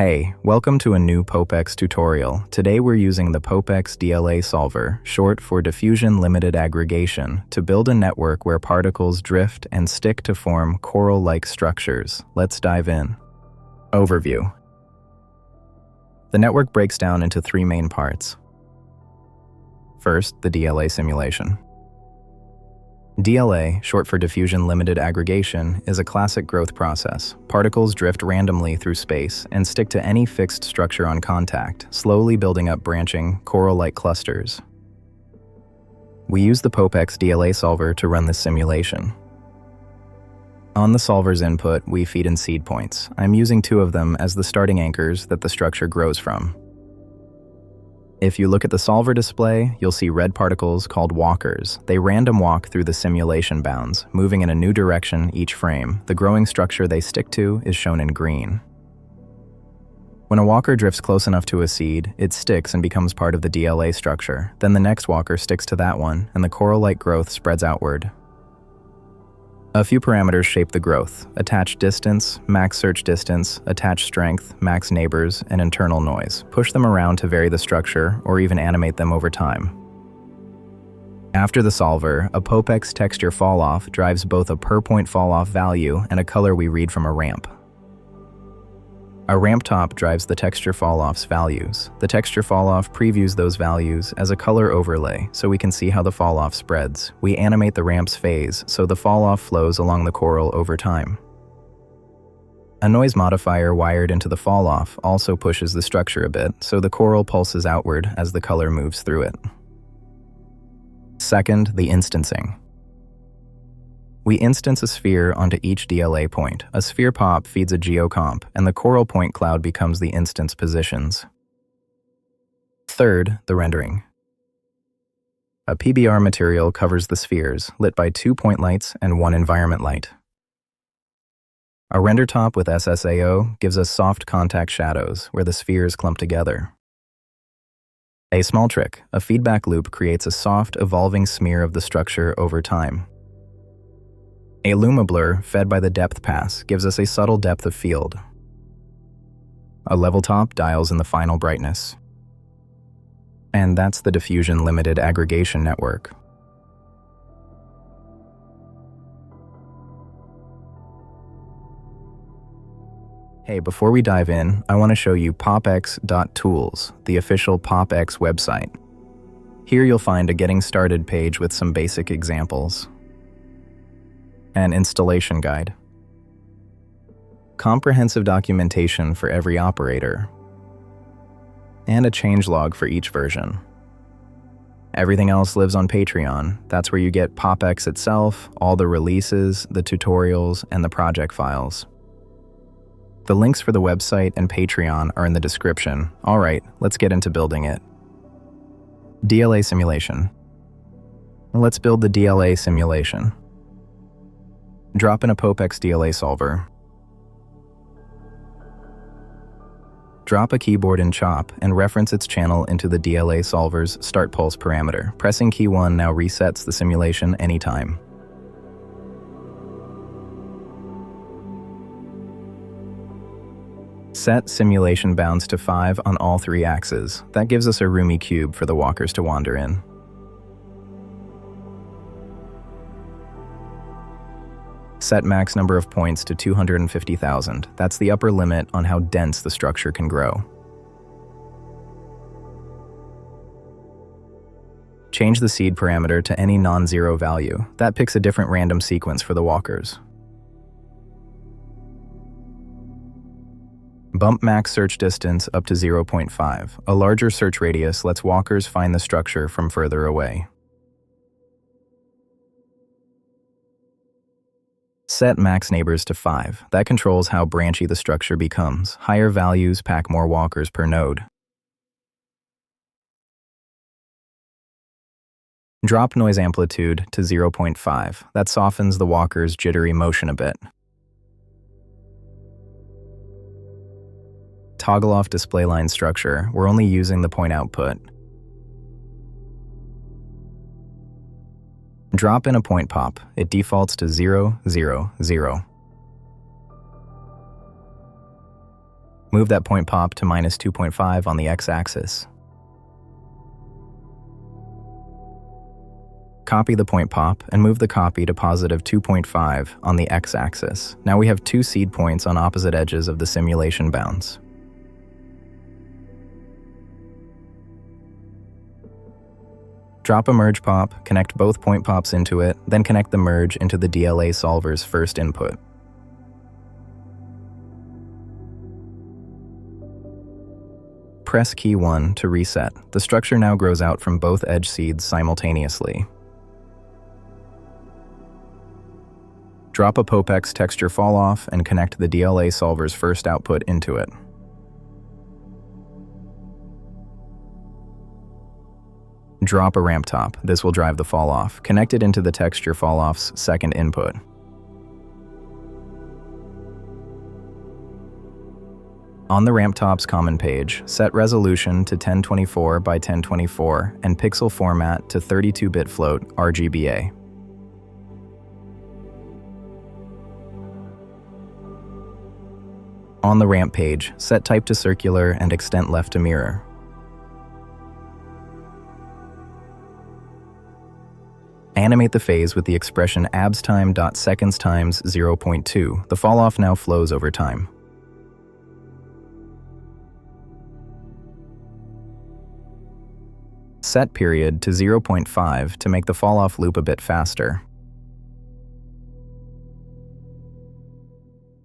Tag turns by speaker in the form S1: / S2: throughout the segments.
S1: Hey, welcome to a new POPX tutorial. Today we're using the POPX DLA solver, short for Diffusion Limited Aggregation, to build a network where particles drift and stick to form coral-like structures. Let's dive in. Overview. The network breaks down into three main parts. First, the DLA simulation. DLA, short for Diffusion Limited Aggregation, is a classic growth process. Particles drift randomly through space and stick to any fixed structure on contact, slowly building up branching, coral-like clusters. We use the POPX DLA solver to run this simulation. On the solver's input, we feed in seed points. I'm using 2 of them as the starting anchors that the structure grows from. If you look at the solver display, you'll see red particles called walkers. They random walk through the simulation bounds, moving in a new direction each frame. The growing structure they stick to is shown in green. When a walker drifts close enough to a seed, it sticks and becomes part of the DLA structure. Then the next walker sticks to that one, and the coral-like growth spreads outward. A few parameters shape the growth: attached distance, max search distance, attached strength, max neighbors, and internal noise. Push them around to vary the structure or even animate them over time. After the solver, a POPX Texture Falloff drives both a per-point falloff value and a color we read from a ramp. A ramp top drives the Texture Falloff's values. The Texture Falloff previews those values as a color overlay so we can see how the falloff spreads. We animate the ramp's phase so the falloff flows along the coral over time. A noise modifier wired into the falloff also pushes the structure a bit so the coral pulses outward as the color moves through it. Second, the instancing. We instance a sphere onto each DLA point. A sphere pop feeds a geocomp, and the coral point cloud becomes the instance positions. Third, the rendering. A PBR material covers the spheres, lit by 2 point lights and 1 environment light. A render top with SSAO gives us soft contact shadows where the spheres clump together. A small trick, a feedback loop creates a soft, evolving smear of the structure over time. A luma blur fed by the depth pass gives us a subtle depth of field. A level top dials in the final brightness. And that's the Diffusion Limited Aggregation network. Hey, before we dive in, I want to show you popx.tools, the official POPX website. Here you'll find a Getting Started page with some basic examples. An installation guide. Comprehensive documentation for every operator. And a changelog for each version. Everything else lives on Patreon. That's where you get POPX itself, all the releases, the tutorials, and the project files. The links for the website and Patreon are in the description. Alright, let's get into building it. DLA simulation. Let's build the DLA simulation. Drop in a POPX DLA solver. Drop a keyboard in Chop and reference its channel into the DLA solver's start pulse parameter. Pressing key 1 now resets the simulation anytime. Set simulation bounds to 5 on all 3 axes. That gives us a roomy cube for the walkers to wander in. Set max number of points to 250,000. That's the upper limit on how dense the structure can grow. Change the seed parameter to any non-zero value. That picks a different random sequence for the walkers. Bump max search distance up to 0.5. A larger search radius lets walkers find the structure from further away. Set max neighbors to 5. That controls how branchy the structure becomes. Higher values pack more walkers per node. Drop noise amplitude to 0.5. That softens the walker's jittery motion a bit. Toggle off display line structure. We're only using the point output. Drop in a point pop. It defaults to 0, 0, 0. Move that point pop to -2.5 on the x-axis. Copy the point pop and move the copy to +2.5 on the x-axis. Now we have two seed points on opposite edges of the simulation bounds. Drop a merge pop, connect both point pops into it, then connect the merge into the DLA solver's first input. Press key 1 to reset. The structure now grows out from both edge seeds simultaneously. Drop a POPX Texture Falloff and connect the DLA solver's first output into it. Drop a ramp top. This will drive the falloff. Connect it into the Texture Falloff's second input. On the ramp top's common page, set resolution to 1024 by 1024 and pixel format to 32-bit float RGBA. On the ramp page, set type to circular and extent left to mirror. Animate the phase with the expression abstime.seconds times 0.2. The falloff now flows over time. Set period to 0.5 to make the falloff loop a bit faster.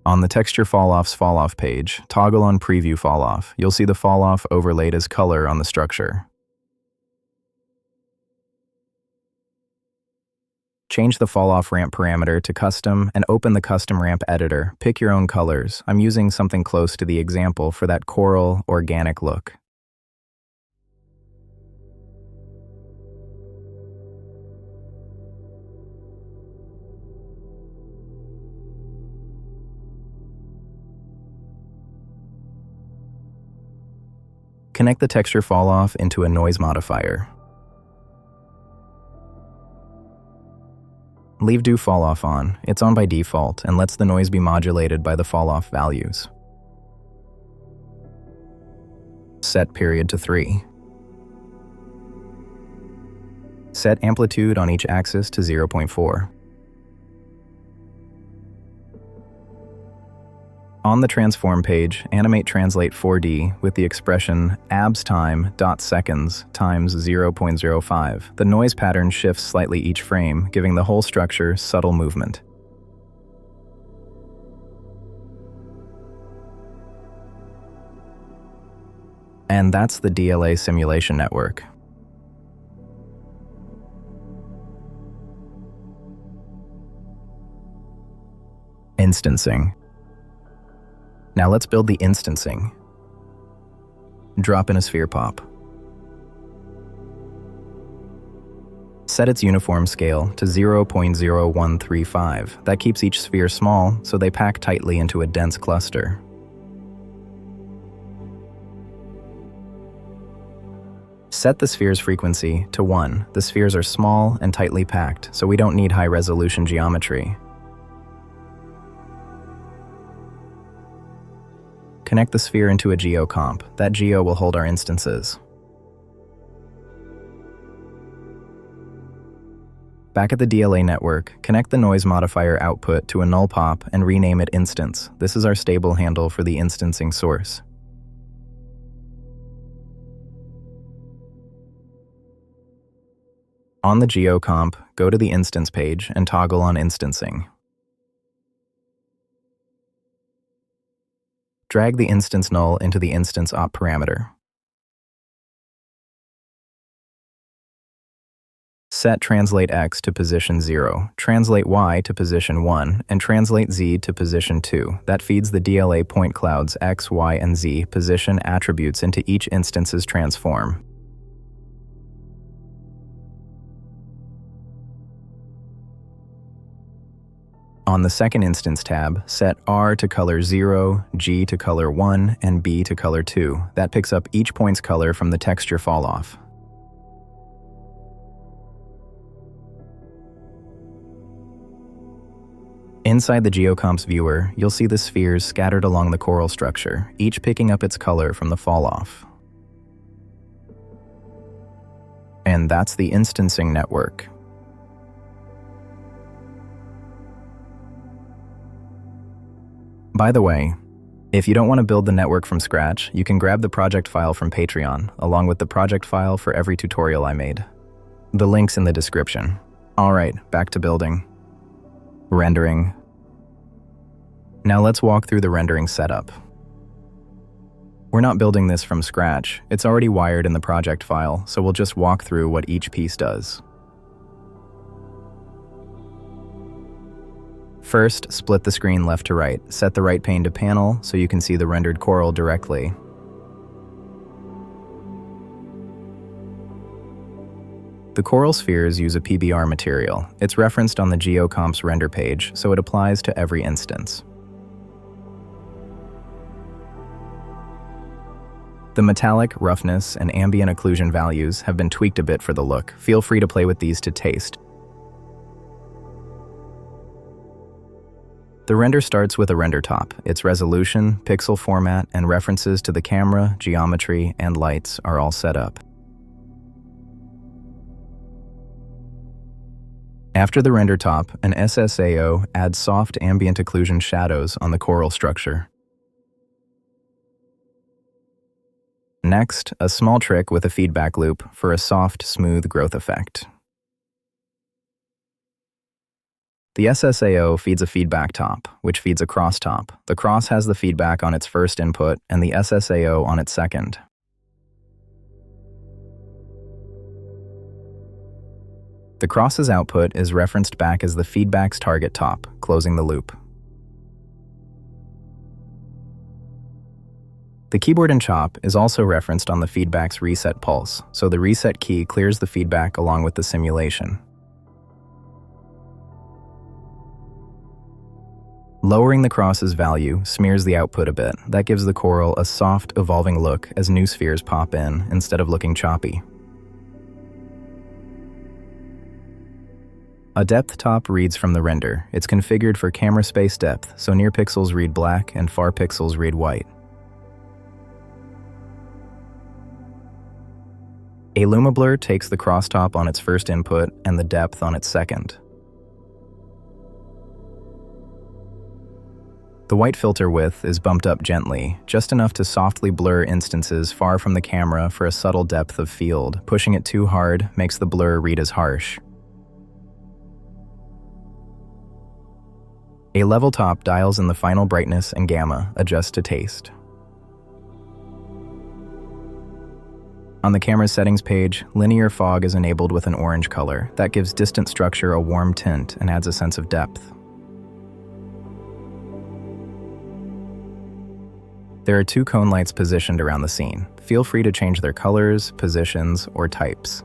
S1: On the Texture Falloff's falloff page, toggle on Preview Falloff. You'll see the falloff overlaid as color on the structure. Change the falloff ramp parameter to custom and open the custom ramp editor. Pick your own colors. I'm using something close to the example for that coral, organic look. Connect the Texture Falloff into a noise modifier. Leave Do Falloff on. It's on by default and lets the noise be modulated by the falloff values. Set period to 3. Set amplitude on each axis to 0.4. On the transform page, animate translate 4D with the expression abstime.seconds times 0.05. The noise pattern shifts slightly each frame, giving the whole structure subtle movement. And that's the DLA simulation network. Instancing. Now let's build the instancing. Drop in a sphere pop. Set its uniform scale to 0.0135. That keeps each sphere small, so they pack tightly into a dense cluster. Set the sphere's frequency to 1. The spheres are small and tightly packed, so we don't need high-resolution geometry. Connect the sphere into a geocomp. That geo will hold our instances. Back at the DLA network, connect the noise modifier output to a null pop and rename it instance. This is our stable handle for the instancing source. On the geocomp, go to the instance page and toggle on instancing. Drag the instance null into the instance op parameter. Set translate x to position 0, translate y to position 1, and translate z to position 2. That feeds the DLA point cloud's x, y, and z position attributes into each instance's transform. On the second instance tab, set R to color 0, G to color 1, and B to color 2. That picks up each point's color from the texture falloff. Inside the GeoComp's viewer, you'll see the spheres scattered along the coral structure, each picking up its color from the falloff. And that's the instancing network. By the way, if you don't want to build the network from scratch, you can grab the project file from Patreon, along with the project file for every tutorial I made. The link's in the description. Alright, back to building. Rendering. Now let's walk through the rendering setup. We're not building this from scratch. It's already wired in the project file, so we'll just walk through what each piece does. First, split the screen left to right. Set the right pane to panel so you can see the rendered coral directly. The coral spheres use a PBR material. It's referenced on the GeoComp's render page, so it applies to every instance. The metallic, roughness, and ambient occlusion values have been tweaked a bit for the look. Feel free to play with these to taste. The render starts with a render top. Its resolution, pixel format, and references to the camera, geometry, and lights are all set up. After the render top, an SSAO adds soft ambient occlusion shadows on the coral structure. Next, a small trick with a feedback loop for a soft, smooth growth effect. The SSAO feeds a feedback top, which feeds a cross top. The cross has the feedback on its first input and the SSAO on its second. The cross's output is referenced back as the feedback's target top, closing the loop. The keyboard and chop is also referenced on the feedback's reset pulse, so the reset key clears the feedback along with the simulation. Lowering the cross's value smears the output a bit. That gives the coral a soft, evolving look as new spheres pop in instead of looking choppy. A depth top reads from the render. It's configured for camera space depth, so near pixels read black and far pixels read white. A LumaBlur takes the crosstop on its first input and the depth on its second. The white filter width is bumped up gently, just enough to softly blur instances far from the camera for a subtle depth of field. Pushing it too hard makes the blur read as harsh. A level top dials in the final brightness and gamma, adjust to taste. On the camera's settings page, linear fog is enabled with an orange color. That gives distant structure a warm tint and adds a sense of depth. There are two cone lights positioned around the scene. Feel free to change their colors, positions, or types.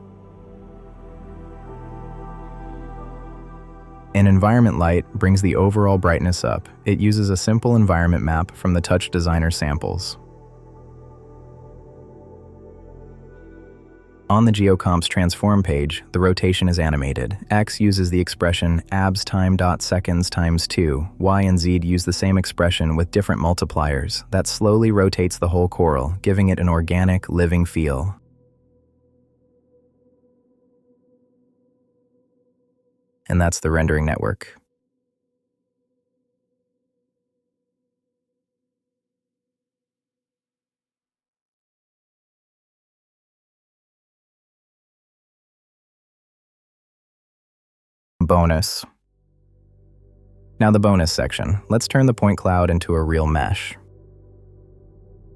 S1: An environment light brings the overall brightness up. It uses a simple environment map from the TouchDesigner samples. On the GeoComp's transform page, the rotation is animated. X uses the expression abs time.seconds times 2. Y and Z use the same expression with different multipliers. That slowly rotates the whole coral, giving it an organic, living feel. And that's the rendering network. Bonus. Now the bonus section. Let's turn the point cloud into a real mesh.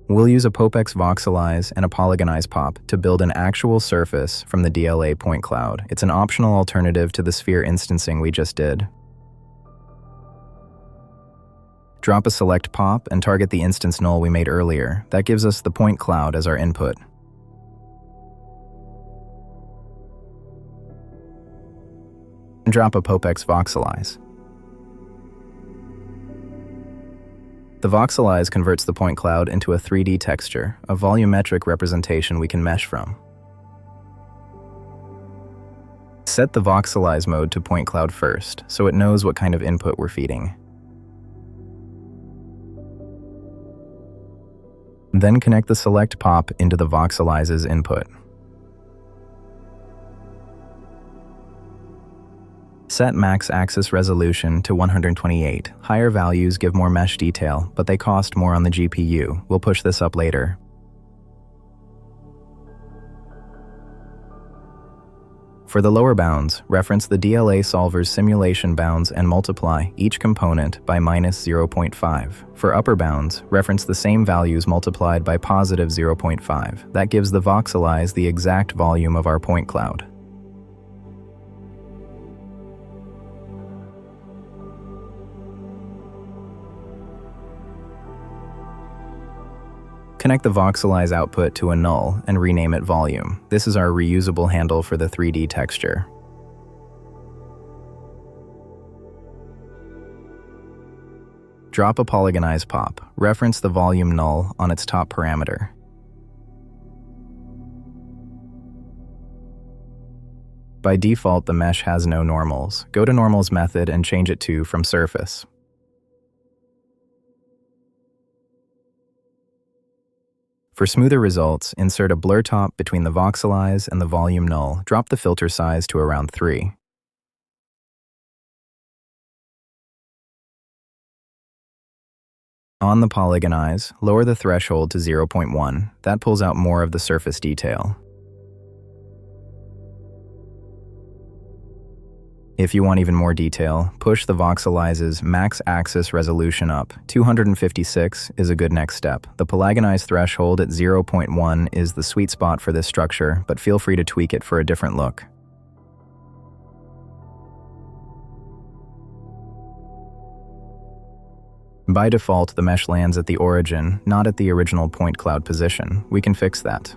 S1: We'll use a POPX Voxelize and a Polygonize pop to build an actual surface from the DLA point cloud. It's an optional alternative to the sphere instancing we just did. Drop a select pop and target the instance null we made earlier. That gives us the point cloud as our input. And drop a POPX Voxelize. The Voxelize converts the point cloud into a 3D texture, a volumetric representation we can mesh from. Set the Voxelize mode to point cloud first, so it knows what kind of input we're feeding. Then connect the select pop into the Voxelize's input. Set max axis resolution to 128. Higher values give more mesh detail, but they cost more on the GPU. We'll push this up later. For the lower bounds, reference the DLA solver's simulation bounds and multiply each component by -0.5. For upper bounds, reference the same values multiplied by +0.5. That gives the Voxelize the exact volume of our point cloud. Connect the Voxelize output to a null and rename it volume. This is our reusable handle for the 3D texture. Drop a Polygonize pop. Reference the volume null on its top parameter. By default, the mesh has no normals. Go to normals method and change it to from surface. For smoother results, insert a blur top between the Voxelize and the volume null. Drop the filter size to around 3. On the Polygonize, lower the threshold to 0.1. That pulls out more of the surface detail. If you want even more detail, push the Voxelize's max axis resolution up. 256 is a good next step. The Polygonize threshold at 0.1 is the sweet spot for this structure, but feel free to tweak it for a different look. By default, the mesh lands at the origin, not at the original point cloud position. We can fix that.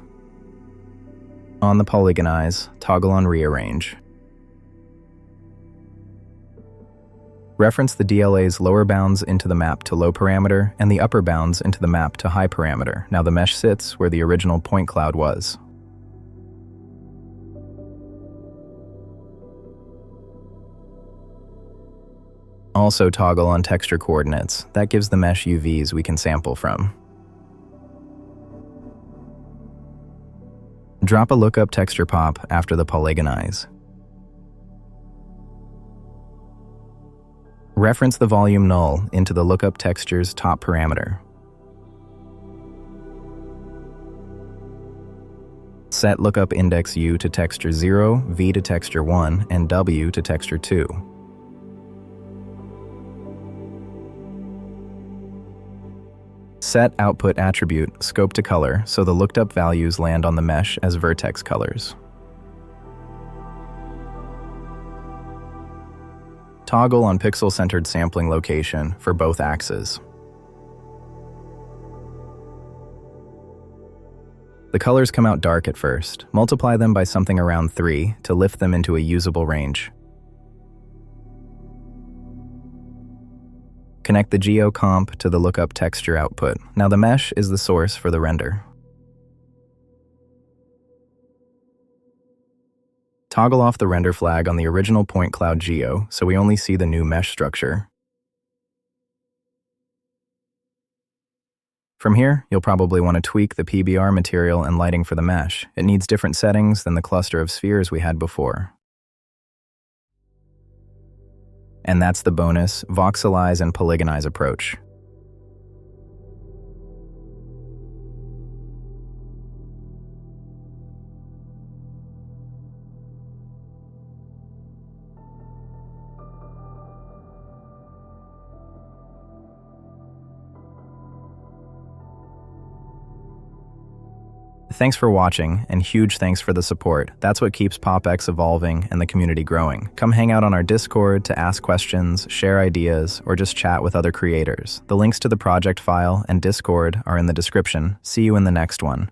S1: On the Polygonize, toggle on Rearrange. Reference the DLA's lower bounds into the map to low parameter and the upper bounds into the map to high parameter. Now the mesh sits where the original point cloud was. Also toggle on texture coordinates. That gives the mesh UVs we can sample from. Drop a lookup texture pop after the Polygonize. Reference the volume null into the lookup texture's top parameter. Set lookup index U to texture 0, V to texture 1, and W to texture 2. Set output attribute scope to color so the looked up values land on the mesh as vertex colors. Toggle on pixel-centered sampling location for both axes. The colors come out dark at first. Multiply them by something around 3 to lift them into a usable range. Connect the geocomp to the lookup texture output. Now the mesh is the source for the render. Toggle off the render flag on the original point cloud geo so we only see the new mesh structure. From here, you'll probably want to tweak the PBR material and lighting for the mesh. It needs different settings than the cluster of spheres we had before. And that's the bonus Voxelize and Polygonize approach. Thanks for watching, and huge thanks for the support. That's what keeps POPX evolving and the community growing. Come hang out on our Discord to ask questions, share ideas, or just chat with other creators. The links to the project file and Discord are in the description. See you in the next one.